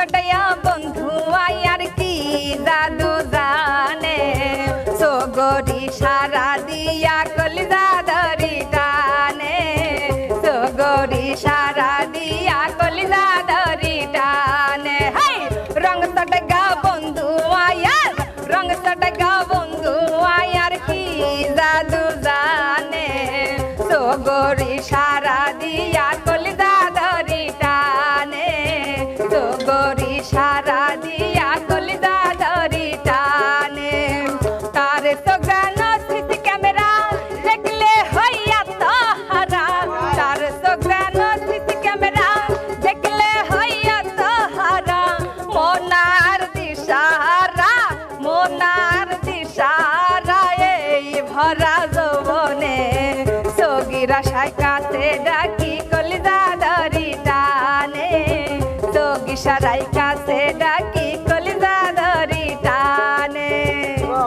সটাইয়া বন্ধু আয়ার কি জাদু জানে সগরি সারা দিয়া কলিজা ধরি টানে সগরি সারা দিয়া কলিজা ধরি টানে হাই রং সটাইয়া বন্ধু আয়ার রং সটাইয়া বন্ধু আয়ার কি জাদু জানে সগরি সারা দিয়া কলিজা ধরি টানে সগরি সারা দিয়া কলিজা ধরি টানে তার সগান সিসি ক্যামেরা দেখলে হইয়া তাহারা তার সগান সিসি ক্যামেরা দেখলে হইয়া তাহারা মোনার দিশারা এই ভরা যৌবনে সগিরা সাইকাতে ডাকি কলিজা ধরি টানে সগি সারাই কাছে ডাকি